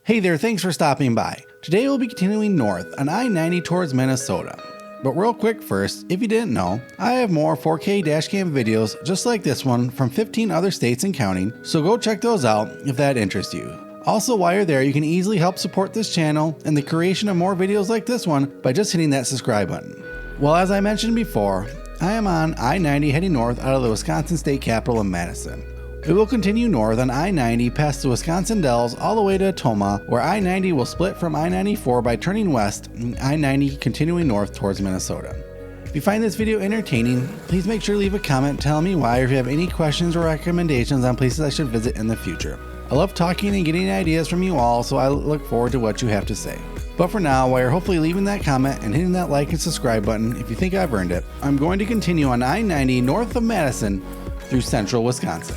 Hey there, thanks for stopping by. Today we'll be continuing north on I-90 towards Minnesota. But real quick first, if you didn't know, I have more 4K dashcam videos just like this one from 15 other states and counting, so go check those out if that interests you. Also, while you're there, you can easily help support this channel and the creation of more videos like this one by just hitting that subscribe button. Well, as I mentioned before, I am on I-90 heading north out of the Wisconsin state capital of Madison. We will continue north on I-90 past the Wisconsin Dells all the way to Tomah, where I-90 will split from I-94 by turning west and I-90 continuing north towards Minnesota. If you find this video entertaining, please make sure to leave a comment telling me why, or if you have any questions or recommendations on places I should visit in the future. I love talking and getting ideas from you all, so I look forward to what you have to say. But for now, while you're hopefully leaving that comment and hitting that like and subscribe button if you think I've earned it, I'm going to continue on I-90 north of Madison through central Wisconsin.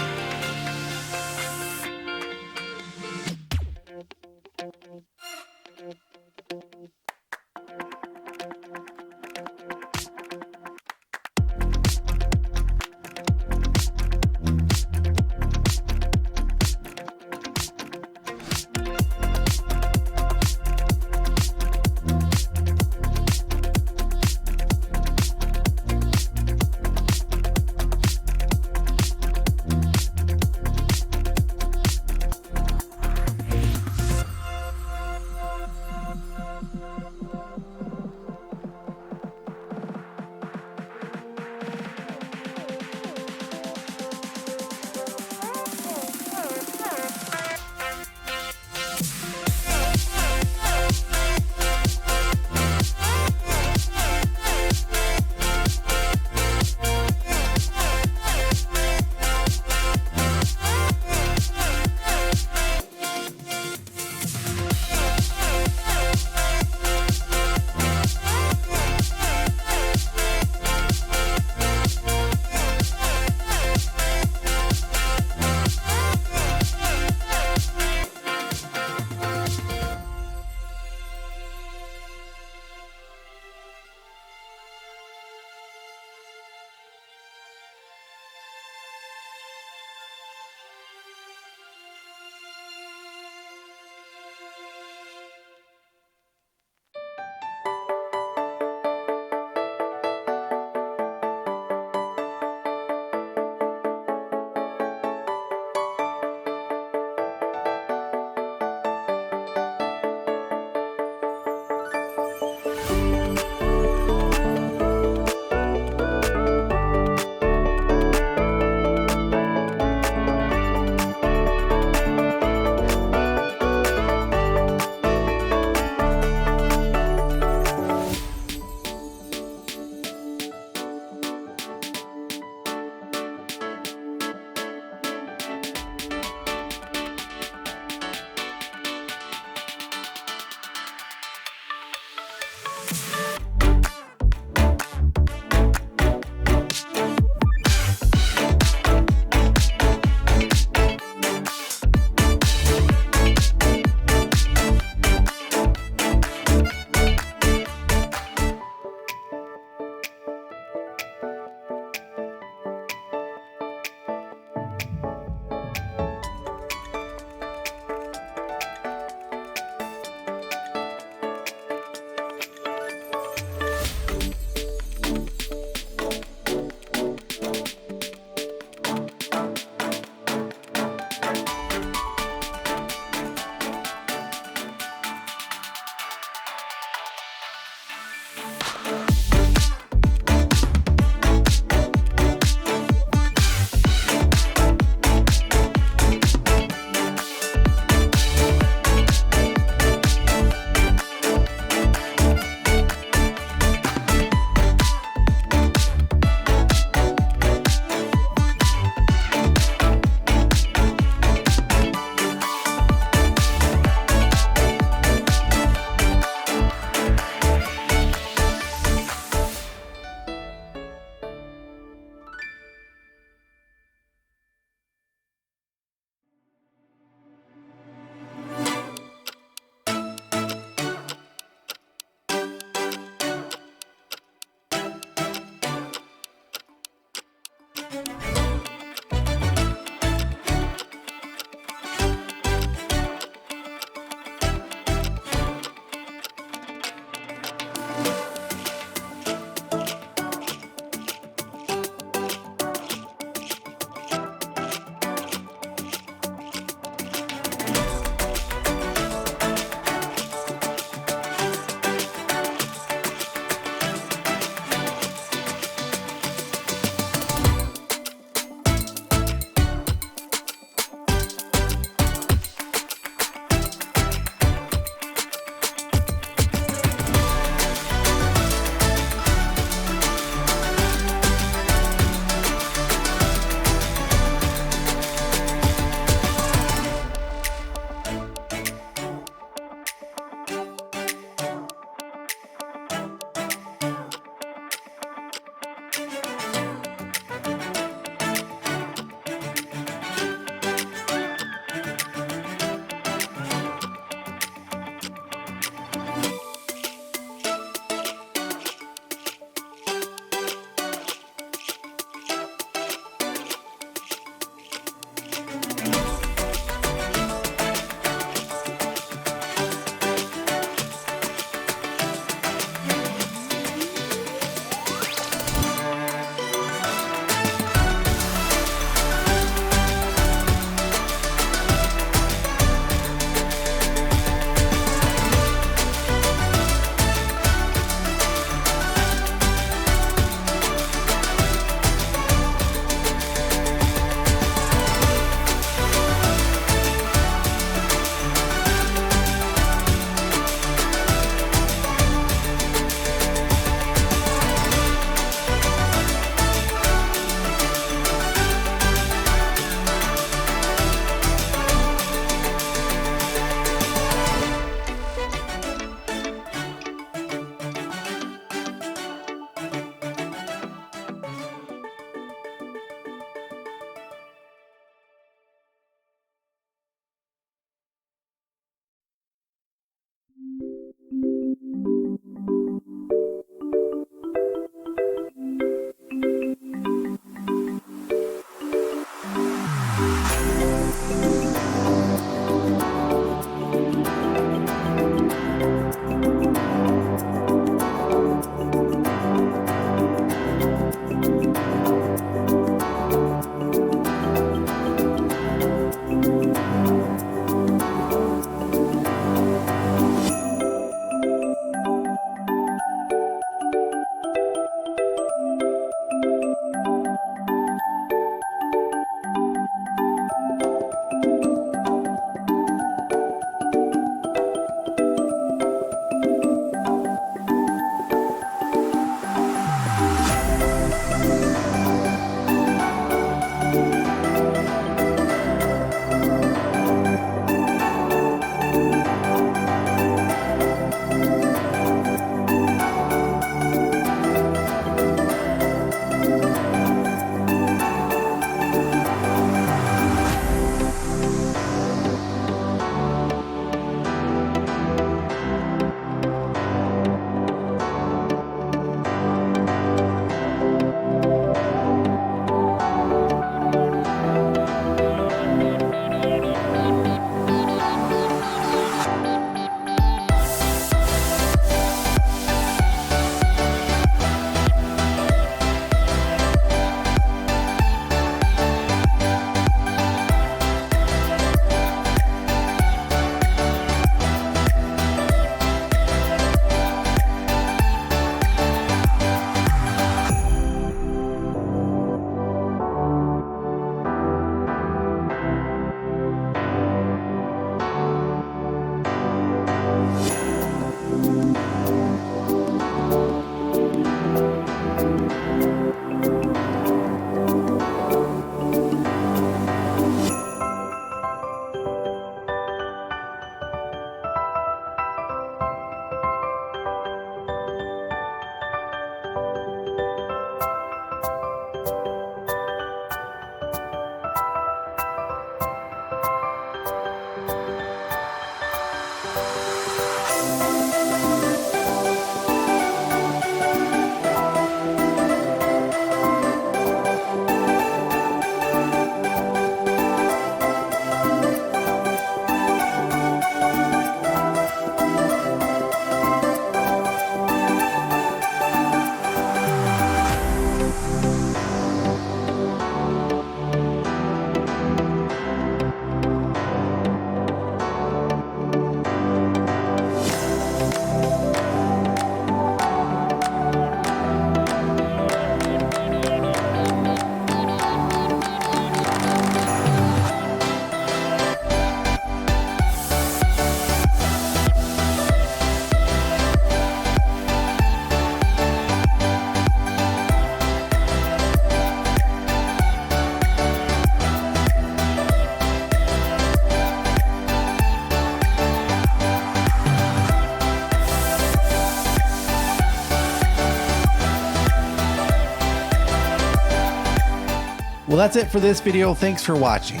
Well, that's it for this video. Thanks for watching.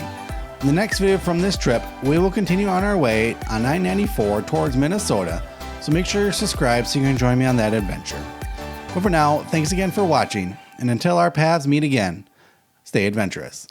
In the next video from this trip, we will continue on our way on I-94 towards Minnesota, so make sure you're subscribed so you can join me on that adventure. But for now, thanks again for watching, and until our paths meet again, stay adventurous.